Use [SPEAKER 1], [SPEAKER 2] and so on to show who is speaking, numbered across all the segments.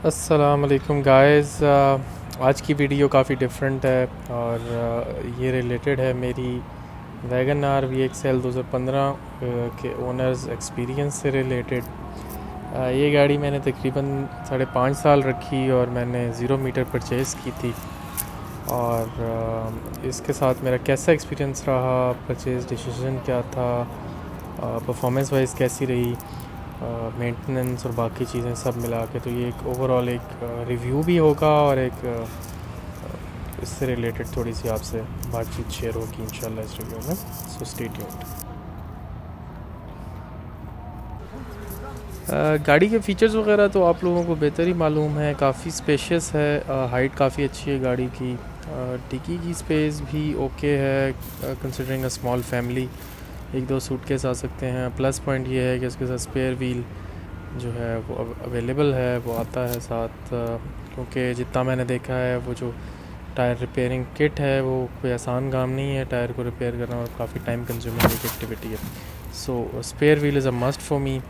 [SPEAKER 1] अस्सलाम वालेकुम गाइस। आज की वीडियो काफ़ी डिफरेंट है और ये रिलेटेड है मेरी Wagon R V X L 2015 के ओनर्स एक्सपीरियंस से रिलेटेड। ये गाड़ी मैंने तकरीबन 5.5 साल रखी और मैंने 0 मीटर परचेज़ की थी। और इसके साथ मेरा कैसा एक्सपीरियंस रहा, परचेज़ डिसीजन क्या था, परफॉर्मेंस वाइज कैसी रही, मेंटेनेंस और बाकी चीज़ें सब मिला के, तो ये एक ओवरऑल एक रिव्यू भी होगा और एक इससे रिलेटेड थोड़ी सी आपसे बातचीत शेयर होगी इंशाल्लाह इस रिव्यू में। So stay tuned. गाड़ी के फ़ीचर्स वगैरह तो आप लोगों को बेहतर ही मालूम है। काफ़ी स्पेशियस है, हाइट काफ़ी अच्छी है गाड़ी की, डिक्की की स्पेस भी ओके है considering a small family. 1-2 suitcase आ सकते हैं। प्लस पॉइंट ये है कि उसके साथ स्पेयर व्हील जो है वो अवेलेबल है, वो आता है साथ। क्योंकि जितना मैंने देखा है वो जो टायर रिपेयरिंग किट है वो कोई आसान काम नहीं है, टायर को रिपेयर करना, और काफ़ी टाइम कंज्यूमिंग एक एक्टिविटी है। So spare wheel is a must for me.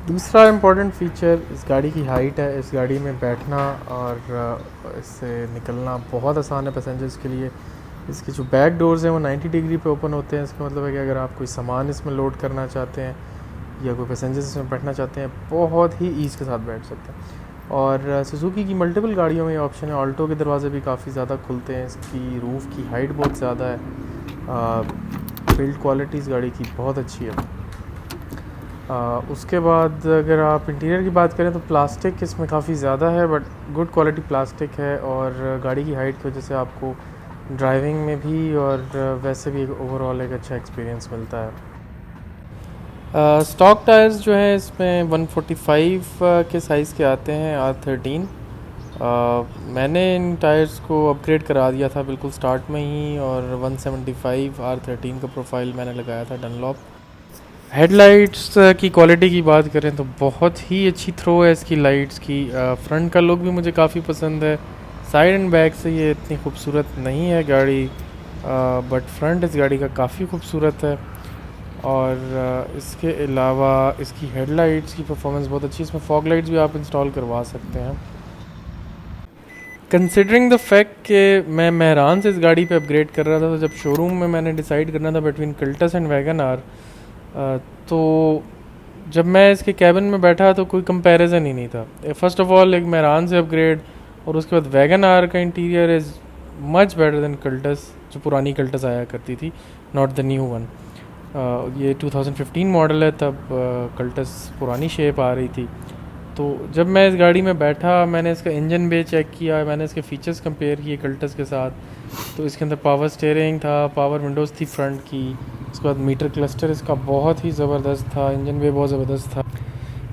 [SPEAKER 1] दूसरा इम्पॉर्टेंट फ़ीचर इस गाड़ी की हाइट है। इस गाड़ी में बैठना और इससे निकलना बहुत आसान है पैसेंजर्स के लिए। इसके जो बैक डोर्स हैं वो 90 डिग्री पे ओपन होते हैं। इसका मतलब है कि अगर आप कोई सामान इसमें लोड करना चाहते हैं या कोई पैसेंजर्स इसमें बैठना चाहते हैं, बहुत ही ईज़ के साथ बैठ सकते हैं। और सुजुकी की मल्टीपल गाड़ियों में ये ऑप्शन है। ऑल्टो के दरवाजे भी काफ़ी ज़्यादा खुलते हैं। इसकी रूफ़ की हाइट बहुत ज़्यादा है। बिल्ड क्वालिटी इस गाड़ी की बहुत अच्छी है। उसके बाद अगर आप इंटीरियर की बात करें तो प्लास्टिक इसमें काफ़ी ज़्यादा है, बट गुड क्वालिटी प्लास्टिक है। और गाड़ी की हाइट की वजह से आपको ड्राइविंग में भी और वैसे भी ओवरऑल एक अच्छा एक्सपीरियंस मिलता है। स्टॉक टायर्स जो हैं इसमें 145 के साइज़ के आते हैं, R13। मैंने इन टायर्स को अपग्रेड करा दिया था बिल्कुल स्टार्ट में ही, और 175 R13 का प्रोफाइल मैंने लगाया था डनलॉप। हेडलाइट्स की क्वालिटी की बात करें तो बहुत ही अच्छी थ्रो है इसकी लाइट्स की। फ्रंट का लुक भी मुझे काफ़ी पसंद है। साइड एंड बैक से ये इतनी खूबसूरत नहीं है गाड़ी, बट फ्रंट इस गाड़ी का काफ़ी खूबसूरत है। और इसके अलावा इसकी हेडलाइट्स की परफॉर्मेंस बहुत अच्छी है। इसमें फॉग लाइट्स भी आप इंस्टॉल करवा सकते हैं। कंसिडरिंग द फैक्ट कि मैं मेहरान से इस गाड़ी पे अपग्रेड कर रहा था, तो जब शोरूम में मैंने डिसाइड करना था between Cultus and Wagon R, तो जब मैं इसके कैबिन में बैठा तो कोई कंपैरिजन ही नहीं था। फ़र्स्ट ऑफ ऑल एक मेहरान से अपग्रेड, और उसके बाद वैगन आर का interior is much better than Cultus, जो पुरानी कल्टस आया करती थी, नॉट द न्यू वन। ये 2015 मॉडल है, तब कल्टस पुरानी शेप आ रही थी। तो जब मैं इस गाड़ी में बैठा, मैंने इसका इंजन बे चेक किया, मैंने इसके फ़ीचर्स कंपेयर किए कल्टस के साथ। तो इसके अंदर पावर स्टीयरिंग था, पावर विंडोज़ थी फ्रंट की। उसके बाद मीटर क्लस्टर इसका बहुत ही ज़बरदस्त था, इंजन बे बहुत ज़बरदस्त था।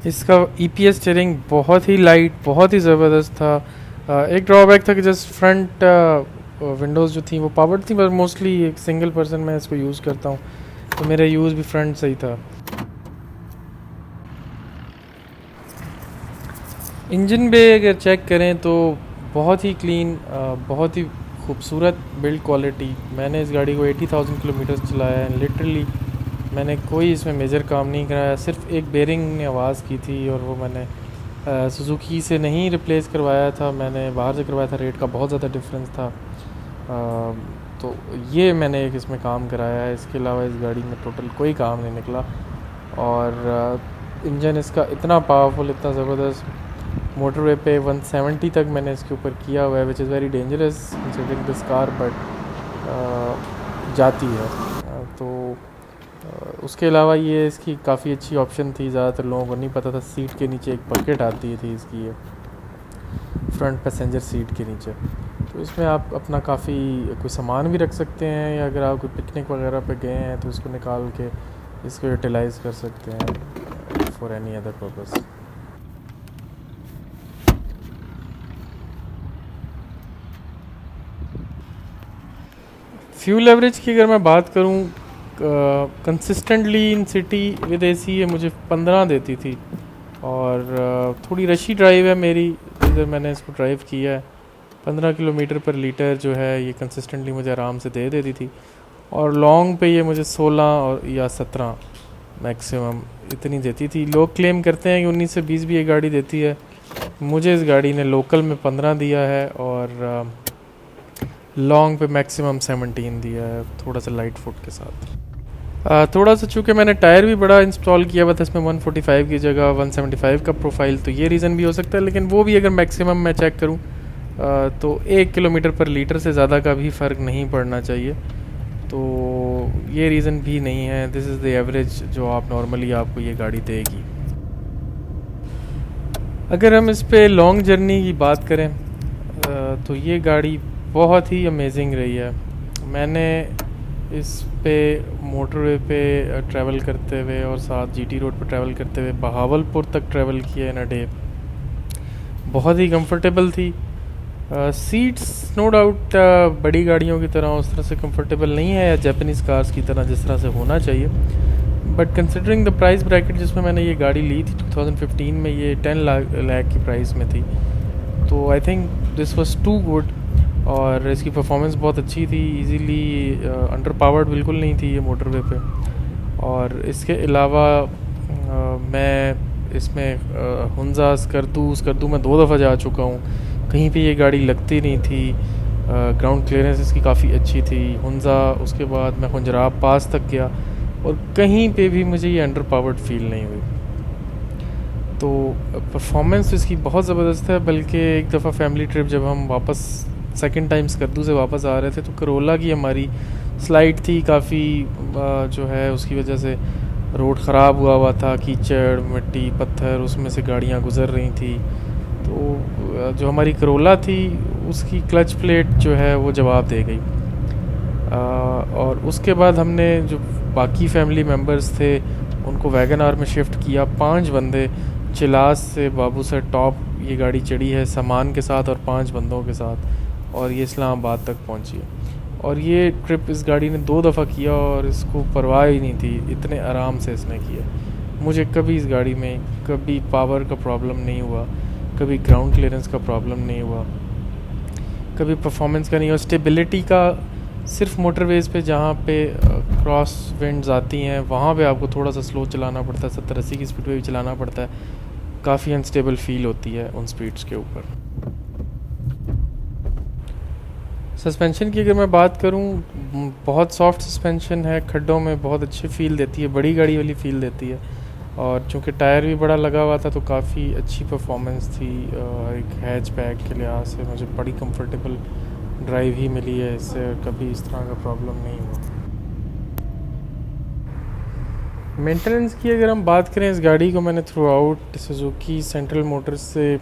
[SPEAKER 1] इसका EPS स्टीयरिंग बहुत ही लाइट, बहुत ही ज़बरदस्त था। एक ड्रॉबैक था कि जस्ट फ्रंट विंडोज़ जो थी वो पावर्ड थी, पर मोस्टली एक सिंगल पर्सन मैं इसको यूज़ करता हूँ, तो मेरा यूज़ भी फ्रंट से ही था। इंजन बे अगर चेक करें तो बहुत ही क्लीन, बहुत ही खूबसूरत बिल्ड क्वालिटी। मैंने इस गाड़ी को 80,000 किलोमीटर चलाया है लिटरली। मैंने कोई इसमें मेजर काम नहीं कराया, सिर्फ एक बेरिंग ने आवाज़ की थी, और वो मैंने सुजुकी से नहीं रिप्लेस करवाया था, मैंने बाहर से करवाया था। रेट का बहुत ज़्यादा डिफरेंस था। तो ये मैंने एक इसमें काम कराया है। इसके अलावा इस गाड़ी में टोटल कोई काम नहीं निकला। और इंजन इसका इतना पावरफुल, इतना ज़बरदस्त, मोटरवे पे 170 तक मैंने इसके ऊपर किया हुआ है, which is very dangerous considering this car, but जाती है। तो उसके अलावा ये इसकी काफ़ी अच्छी ऑप्शन थी। ज़्यादातर लोगों को नहीं पता था, सीट के नीचे एक पॉकेट आती थी इसकी, ये फ्रंट पैसेंजर सीट के नीचे। तो इसमें आप अपना काफ़ी कोई सामान भी रख सकते हैं, या अगर आप कोई पिकनिक वगैरह पे गए हैं तो इसको निकाल के इसको यूटिलाइज़ कर सकते हैं for any other purpose. Fuel average की अगर मैं बात करूं, consistently in city with AC ये मुझे 15 देती थी। और थोड़ी रशी ड्राइव है मेरी, इधर मैंने इसको ड्राइव किया है, 15 किलोमीटर पर लीटर जो है ये कंसिस्टेंटली मुझे आराम से दे देती थी। और लॉन्ग पे ये मुझे 16 और या 17 मैक्सिमम इतनी देती थी। लोग क्लेम करते हैं कि 19 से 20 भी ये गाड़ी देती है। मुझे इस गाड़ी ने लोकल में 15 दिया है और लॉन्ग पे मैक्सिमम 17 दिया है, थोड़ा सा लाइट फुट के साथ। थोड़ा सा चूँकि मैंने टायर भी बड़ा इंस्टॉल किया हुआ था इसमें 145 की जगह 175 का प्रोफाइल, तो ये रीज़न भी हो सकता है। लेकिन वो भी अगर मैक्सिमम मैं चेक करूँ तो 1 किलोमीटर पर लीटर से ज़्यादा का भी फ़र्क नहीं पड़ना चाहिए। तो ये रीज़न भी नहीं है, दिस इज़ द एवरेज जो आप नॉर्मली आपको ये गाड़ी देगी। अगर हम इस पे लॉन्ग जर्नी की बात करें तो ये गाड़ी बहुत ही अमेजिंग रही है। मैंने इस पे मोटरवे पे ट्रैवल करते हुए और साथ जीटी रोड पर ट्रैवल करते हुए बहावलपुर तक ट्रैवल किया इन अ डे। बहुत ही कंफर्टेबल थी। सीट्स नो डाउट बड़ी गाड़ियों की तरह उस तरह से कंफर्टेबल नहीं है या जापानीज़ कार्स की तरह जिस तरह से होना चाहिए। But considering the price bracket जिसमें मैंने ये गाड़ी ली थी 2015 में, ये 10 लाख की प्राइस में थी, तो I think this was too good. और इसकी परफॉर्मेंस बहुत अच्छी थी, इजीली अंडर पावर्ड बिल्कुल नहीं थी ये मोटरवे पे। और इसके अलावा मैं इसमें हुंजा स्कर्दू में 2 दफ़ा जा चुका हूँ, कहीं पे ये गाड़ी लगती नहीं थी। ग्राउंड क्लियरेंस इसकी काफ़ी अच्छी थी। हुंजा, उसके बाद मैं खुंजराब पास तक गया और कहीं पे भी मुझे ये अंडर पावर्ड फील नहीं हुई। तो परफॉर्मेंस इसकी बहुत ज़बरदस्त है। बल्कि एक दफ़ा फैमिली ट्रिप जब हम वापस सेकंड टाइम स्कर्दू से वापस आ रहे थे तो करोला की हमारी स्लाइड थी काफ़ी, जो है उसकी वजह से रोड ख़राब हुआ था, कीचड़ मिट्टी पत्थर उसमें से गाड़ियाँ गुज़र रही थी। तो जो हमारी करोला थी उसकी क्लच प्लेट जो है वो जवाब दे गई। और उसके बाद हमने जो बाकी फैमिली मेम्बर्स थे उनको वैगन आर में शिफ्ट किया। 5 बंदे चिलास से बाबू से टॉप ये गाड़ी चढ़ी है सामान के साथ और 5 बंदों के साथ, और ये इस्लामाबाद तक पहुंची है। और ये ट्रिप इस गाड़ी ने 2 दफ़ा किया और इसको परवाह ही नहीं थी, इतने आराम से इसने किया। मुझे कभी इस गाड़ी में कभी पावर का प्रॉब्लम नहीं हुआ, कभी ग्राउंड क्लियरेंस का प्रॉब्लम नहीं हुआ, कभी परफॉर्मेंस का नहीं हुआ। स्टेबिलिटी का सिर्फ मोटरवेज़ पे जहाँ पे क्रॉस विंड्स आती हैं वहाँ पे आपको थोड़ा सा स्लो चलाना पड़ता है, 70-80 की स्पीड पे भी चलाना पड़ता है। काफ़ी अनस्टेबल फील होती है उन स्पीड्स के ऊपर। सस्पेंशन की अगर मैं बात करूँ, बहुत सॉफ्ट सस्पेंशन है, खड्डों में बहुत अच्छी फील देती है, बड़ी गाड़ी वाली फील देती है। और चूँकि टायर भी बड़ा लगा हुआ था तो काफ़ी अच्छी परफॉर्मेंस थी। एक हैचबैक के लिहाज से मुझे बड़ी कंफर्टेबल ड्राइव ही मिली है इससे, कभी इस तरह का प्रॉब्लम नहीं हुआ। मेंटेनेंस की अगर हम बात करें, इस गाड़ी को मैंने through out Suzuki central Motors से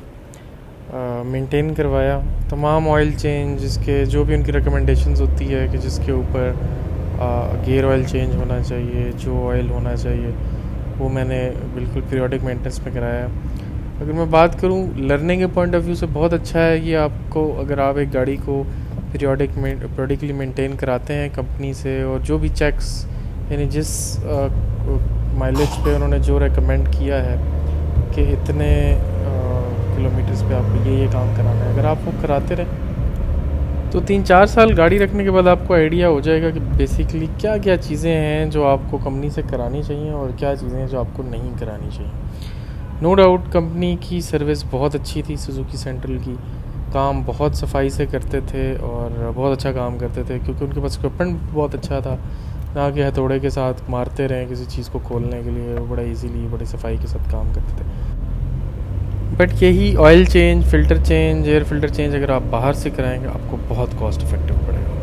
[SPEAKER 1] मेंटेन करवाया। तमाम ऑयल चेंज जिसके जो भी उनकी रिकमेंडेशंस होती है कि जिसके ऊपर गियर ऑयल चेंज होना चाहिए, जो ऑयल होना चाहिए, वो मैंने बिल्कुल पीरियोडिक मेंटेनेंस में कराया। अगर मैं बात करूँ लर्निंग के पॉइंट ऑफ व्यू से, बहुत अच्छा है कि आपको अगर आप एक गाड़ी को पीरियोडिकली मेंटेन कराते हैं कंपनी से, और जो भी चेक्स यानी जिस माइलेज पे उन्होंने जो रेकमेंड किया है कि इतने किलोमीटर्स पे आपको ये काम कराना है, अगर आप वो कराते रहें तो 3-4 साल गाड़ी रखने के बाद आपको आइडिया हो जाएगा कि बेसिकली क्या क्या चीज़ें हैं जो आपको कंपनी से करानी चाहिए और क्या चीज़ें हैं जो आपको नहीं करानी चाहिए। नो डाउट कंपनी की सर्विस बहुत अच्छी थी, सुजुकी सेंट्रल की काम बहुत सफाई से करते थे और बहुत अच्छा काम करते थे, क्योंकि उनके पास इक्विपमेंट बहुत अच्छा था, ना कि हथौड़े के साथ मारते रहें किसी चीज़ को खोलने के लिए, बड़ा इजीली बड़ी सफाई के साथ काम करते थे। बट यही oil change, filter change, air filter change अगर आप बाहर से कराएंगे आपको बहुत कॉस्ट इफेक्टिव पड़ेगा।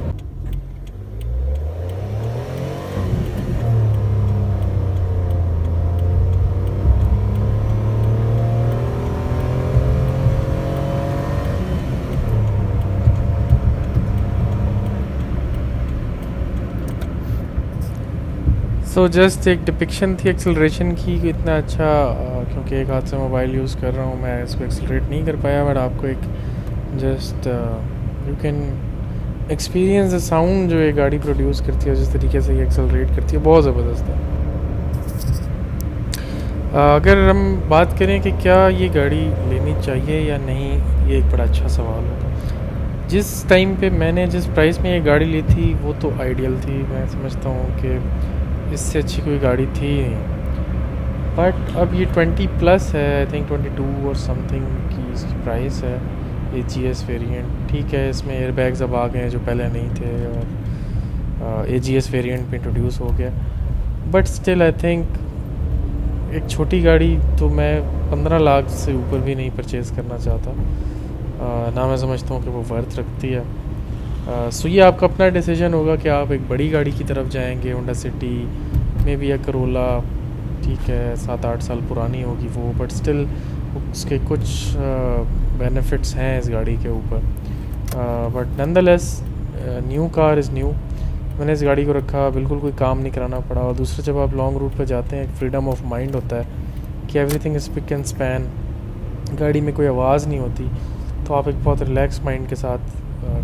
[SPEAKER 1] सो जस्ट एक डिपिक्शन थी एक्सेलरेशन की कि इतना अच्छा, क्योंकि एक हाथ से मोबाइल यूज़ कर रहा हूँ मैं, इसको एक्सेलरेट नहीं कर पाया। बट आपको एक just you can experience the sound जो ये गाड़ी प्रोड्यूस करती है, जिस तरीके से ये एक्सेलरेट करती है, बहुत ज़बरदस्त है। अगर हम बात करें कि क्या ये गाड़ी लेनी चाहिए या नहीं, ये एक बड़ा अच्छा सवाल होगा। जिस टाइम पे मैंने जिस प्राइस में ये गाड़ी ली थी वो तो आइडियल थी, मैं समझता हूँ कि इससे अच्छी कोई गाड़ी थी ही नहीं। बट अब ये 20 प्लस है, आई थिंक 22 और समथिंग की इसकी प्राइस है। AGS वेरिएंट ठीक है, इसमें एयर बैग्स अब आ गए हैं जो पहले नहीं थे, और AGS वेरिएंट पे इंट्रोड्यूस हो गया। बट स्टिल आई थिंक एक छोटी गाड़ी तो मैं 15 लाख से ऊपर भी नहीं परचेज़ करना चाहता। ना मैं समझता हूँ कि वो वर्थ रखती है। सो ये आपका अपना डिसीजन होगा कि आप एक बड़ी गाड़ी की तरफ जाएंगे, होंडा सिटी में भी, या करोला। ठीक है 7-8 साल पुरानी होगी वो, बट स्टिल उसके कुछ बेनिफिट्स हैं इस गाड़ी के ऊपर। But nonetheless new car is new. मैंने इस गाड़ी को रखा, बिल्कुल कोई काम नहीं कराना पड़ा। और दूसरा, जब आप लॉन्ग रूट पर जाते हैं, एक फ्रीडम ऑफ माइंड होता है कि everything is spick and span, गाड़ी में कोई आवाज़ नहीं होती, तो आप एक बहुत रिलैक्स माइंड के साथ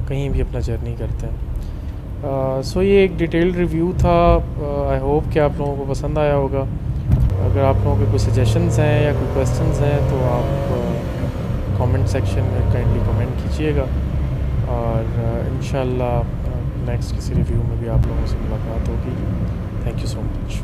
[SPEAKER 1] कहीं भी अपना जर्नी करते हैं। सो ये एक डिटेल्ड रिव्यू था। आई होप कि आप लोगों को पसंद आया होगा। अगर आप लोगों के कोई सजेशंस हैं या कोई क्वेश्चंस हैं तो आप कमेंट सेक्शन में काइंडली कमेंट कीजिएगा, और इंशाल्लाह नेक्स्ट किसी रिव्यू में भी आप लोगों से मुलाकात होगी। Thank you so much.